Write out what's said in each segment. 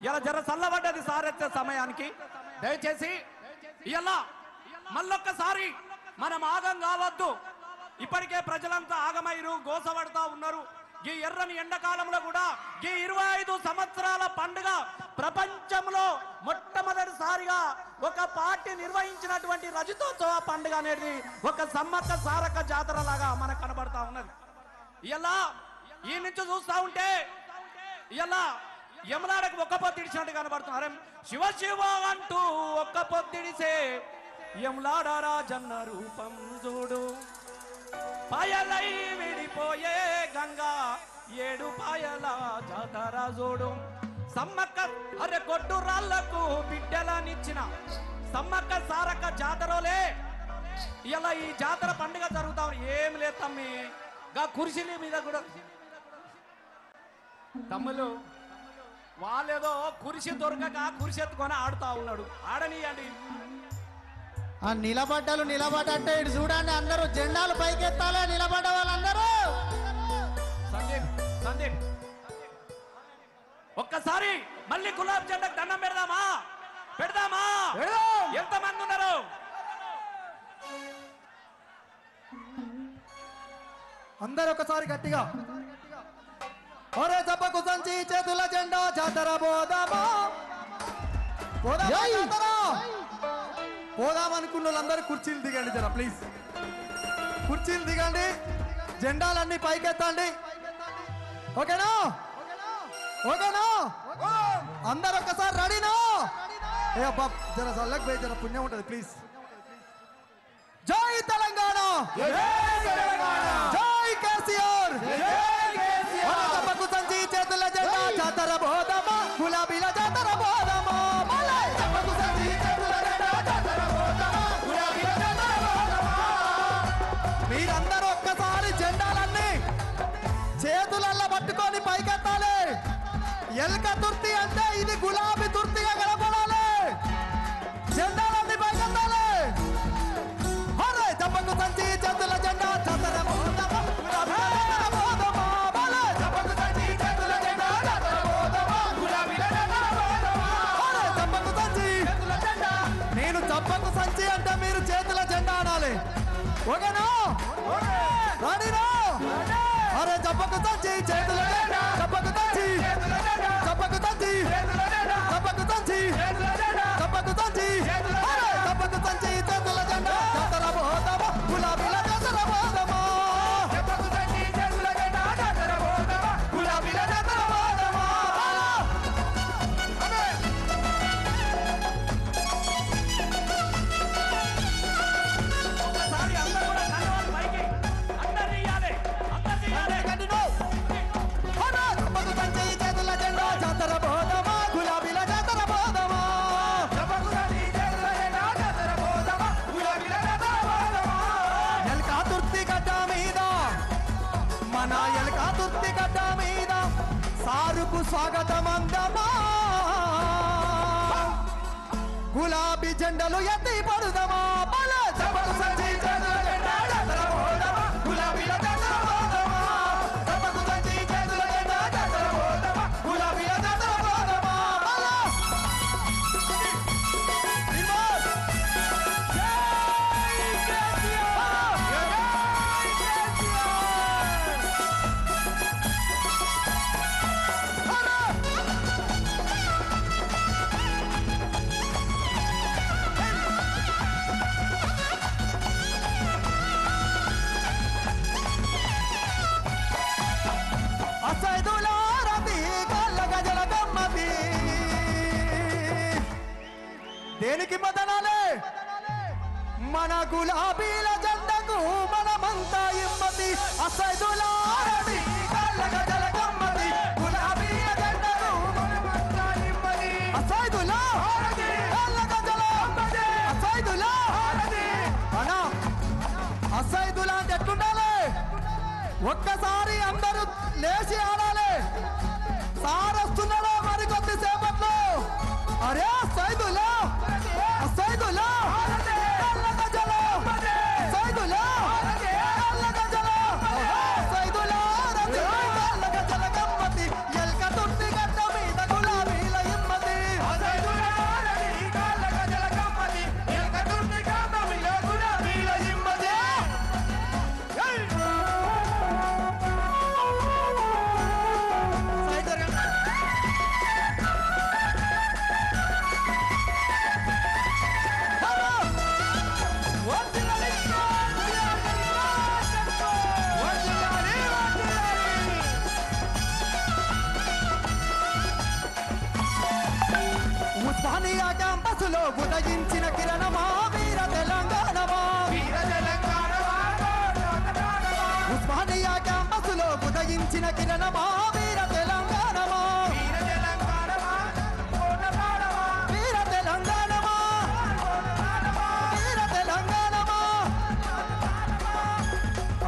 ఇలా జర చల్లబడ్డది సారెత్తే సమయానికి దయచేసి ఇలా మళ్ళొక్కసారి మనం ఆగం కావద్దు. ఇప్పటికే ప్రజలంతా ఆగమైరు, గోసపడతా ఉన్నారు. ఈ ఎర్రని ఎండాకాలంలో కూడా ఈ 25 సంవత్సరాల పండుగ ప్రపంచంలో మొట్టమొదటిసారిగా ఒక పార్టీ నిర్వహించినటువంటి రజతోత్సవ పండుగ అనేది ఒక సమ్మక్క సారక్క జాతర లాగా మనకు కనబడతా ఉన్నది. ఇలా ఈ నుంచి చూస్తా ఉంటే ఇలా యమునాడకు ఒక్క పొద్దిడిచినట్టు కనబడుతున్నారు. శివ శివ అంటూ ఒక్క పొద్దిడిసే యములాడ రాజన్న రూపం చూడు, పాయలై విడిపోయే గంగా ఏడు పాయల జాతర చూడు. సమ్మక్క అరే కొట్టు రాళ్లకు బిడ్డలనిచ్చిన సమ్మక్క సారక్క జాతరలే ఇలా ఈ జాతర పండుగ జరుగుతా. ఏం లేదు తమ్మి, గా కుర్చీల మీద కూడా తమ్ములు వాళ్ళేదో కుర్చీ దొరకక కుర్చీ ఎత్తుకొని ఆడుతా ఉన్నాడు. ఆడనీయండి. ఆ నిలబడ్డలు నిలబడ్డంటే ఇటు చూడండి, అందరూ జెండాలు పైకెత్తాలే నిలబడ్డ వాళ్ళందరూ. సందీప్ సందీప్ ఒక్కసారి మళ్ళీ గులాబ్ జెండాకు దండం పెడదామా? పెడదామా? ఎంతమంది ఉన్నారు? అందరూ ఒకసారి గట్టిగా ఒరే జబ్బకు సంచి చేతుల జెండా జాతర పోదామా పోదామనుకున్న వాళ్ళందరూ కుర్చీలు దిగండి జరా ప్లీజ్. కుర్చీలు దిగండి, జెండాలన్నీ పైకెత్తండి. ఓకేనా? ఓకేనా? అందరు ఒక్కసారి రెడీనా? ఏ అబ్బా జర చల్లకి పోయి జర పుణ్యం ఉంటుంది ప్లీజ్. జై తెలంగాణ, జై కేసీఆర్. జబ్బకు సంచి చేతుల జెండా జాతర పోదామా, గులాబీల జాతర పోదామా. మీరందరూ ఒక్కసారి జెండాలన్నీ చేతులల్లో పట్టుకొని పైకెత్తాలి. ఎల్క తుర్తి అంటే ఇది గులాబీ తుర్తిగా కనపడాలి. జెండాలన్నీ పైకెత్తాలి. అరే జబ్బకు సంచి చేతుల జెండా జాతర పోదామా, గులాబీల జాతర పోదామా. జబ్బకు సంచి చేతుల జెండా జాతర పోదామా, గులాబీల జాతర పోదామా. అరే జబ్బకు సంచి చేతుల జెండా. నేను జబ్బకు సంచి అంటే మీరు చేతుల జెండా అనాలి. ఓకేనా? రెడీనా? అరే జబ్బకు సంచి చేతుల జెండా, జబ్బకు సంచి జబ్బకు సంచి జబ్బకు సంచి జబ్బకు సంచి. అరే జబ్బకు సంచి చేతుల జెండా జాతర పోదామా, గులాబీల జాతర పోదామా. జబ్బకు సంచి చేతుల జెండా జాతర పోదామా, గులాబీల జాతర పోదామా. ఒకసారి అందరూ కూడా కన్నవాళ్ళు పైకి అందరు తీయాలి, అందరు తీయాలి. జబ్బకు సంచి చేతుల జెండా జాతర పోదామా, గులాబీల జాతర పోదామా. జబ్బకు సంచి చేతుల జెండా జాతర పోదామా, గులాబీల జాతర పోదామా. ఎల్కా తుర్తి గడ్డ మీద, మన ఎల్కా తుర్తి గడ్డ మీద సారుకు స్వాగతం అందమా. గులాబీ జెండలు ఎత్తి పడుదమా. జబ్బకు సంచి చేతుల జెండా జాతర పోదామా, గులాబీల జాతర పోదామా. జబ్బకు సంచి చేతుల జెండా జాతర పోదామా, గులాబీల జాతర పోదామా. దేనికి మదనాలే? మన గులాబీల జెండకు మనమంతా ఇమ్మతి. అసైదులారతి కళ్ళగ జలగమ్మతి, గులాబీల జెండకు మనమంతా ఇమ్మతి. అసైదులారతి కళ్ళగ జలగమ్మతి, అసైదులారతి. అన్నా అసైదులా అంటే ఎట్లుండాలి? ఒక్కసారి అందరూ లేచి ఆడాలి. సార్ వస్తున్నాడో మరి కొద్దిసేపట్లో. అరే సైదులా సైదులా సైదులా సైదులా ఎల్క తుర్తి గడ్డ మీద గులాబీల ఇమ్మ క్యాంపస్లో ఉదయించిన కిరణమా వీర తెలంగాణమా ఉస్మానియా క్యాంపస్లో ఉదయించిన కిరణమా వీర తెలంగాణమా వీర తెలంగాణమా వీర తెలంగాణమా.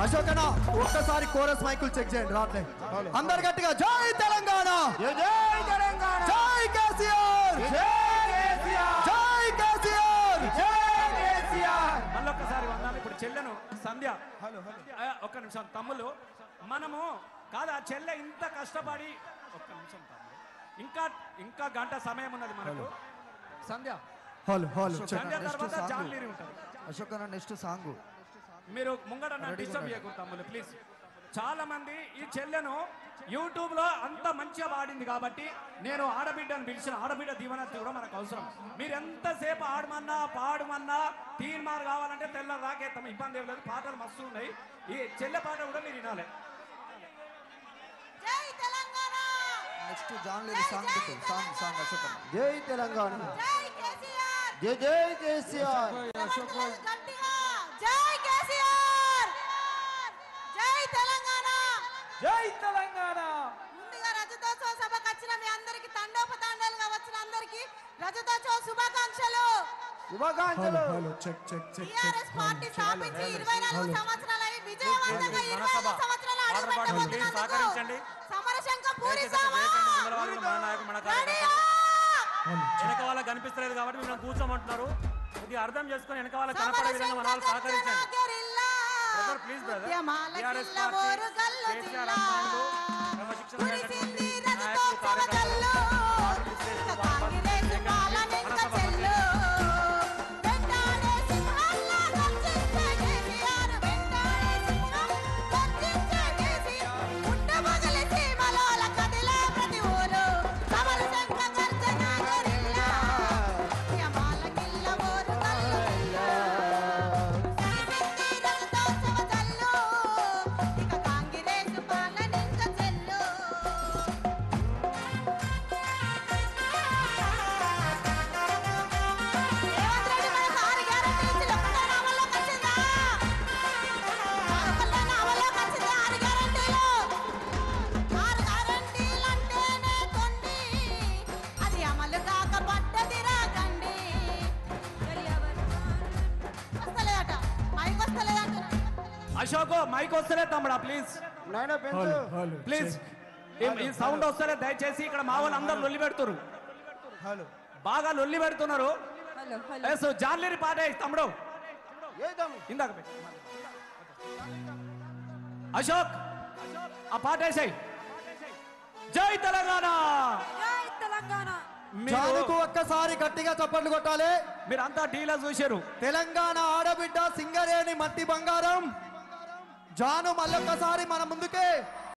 అశోకన ఒక్కసారి కోరస్ మైకులు చెక్ చేయండి రాట్లే అందరు గట్టిగా జై తెలంగాణ జై కేసీఆర్ జై కేసీఆర్. మళ్ళొక్కసారి వందాలి. ఇప్పుడు చెల్లెను సంధ్య ఒక్క నిమిషం తమ్ముళ్ళు మనము కాదు ఆ చెల్లె ఇంత కష్టపడి ఒక్క నిమిషం తమ్ముడు ఇంకా గంట సమయం ఉన్నది మనకు. సంధ్య సంధ్య తర్వాత జాన్లీరి ఉంటుంది. అశోక్ అన్న నెక్స్ట్ సాంగ్ మీరు ముంగట డిస్టర్బ్ చేయకూడదు తమ్ముళ్ళు ప్లీజ్. చాలా మంది ఈ చెల్లెను యూట్యూబ్ లో అంత మంచిగా పాడింది కాబట్టి నేను ఆడబిడ్డను పిలిచిన ఆడబిడ్డ దీవెనత్తి కూడా మనకు అవసరం. మీరు ఎంతసేపు ఆడమన్నా పాడమన్నా తీర్మార్ కావాలంటే తెల్ల రాకేస్తాం, ఇబ్బంది ఏం లేదు. పాటలు మస్తు ఉన్నాయి. ఈ చెల్లె పాట కూడా మీరు వినాలి. జై తెలంగాణ నెక్స్ట్ జాన్లీరి సాంగ్ సాంగ్ అశోక్ అన్న జై తెలంగాణ జై కేసీఆర్ జై జై కేసీఆర్ గట్టిగా జై కేసీఆర్ జై తెలంగాణ జై తెలంగాణ. ముందుగా రజతోత్సవ సభకు వచ్చిన మీ అందరికి తండోపతండాలుగా వచ్చిన అందరికి రజతోత్సవ శుభాకాంక్షలు. టిఆర్ఎస్ పార్టీ స్థాపించి 24 సంవత్సరాలు అయి విజయవంతంగా 25 సంవత్సరాలు అడుగుపెట్టబోతున్నందుకు సమరశంఖం పూరిస్తామా? వెనక వాళ్ళకి కనిపిస్తలేదు కాబట్టి మీరు కూర్చోమంటున్నారు. ఇది అర్థం చేసుకుని వెనక వాళ్ళకి కనపడే విధంగా మన వాళ్ళు సహకరించండి. Please brother. TRS party KCR అభిమానులు క్రమశిక్షణ అశోక్ మైక్ వస్తలే తమ్ముడా ప్లీజ్ ప్లీజ్. ఈ సౌండ్ వస్తలే దయచేసి. ఇక్కడ మా వాళ్ళు అందరూ లొల్లి పెడుతున్నారు, బాగా లొల్లి పెడుతున్నారు. జాన్లీరి పాట తమ్ముడు ఇందాక అశోక్ ఆ పాట వేసాయి. జై తెలంగాణ జై తెలంగాణ. జానుకు ఒక్కసారి గట్టిగా చప్పట్లు కొట్టాలి. మీరంతా టీలా చూశారు. తెలంగాణ ఆడబిడ్డ సింగరేణి మట్టి బంగారం జాను మళ్ళొక్కసారి మన ముందుకే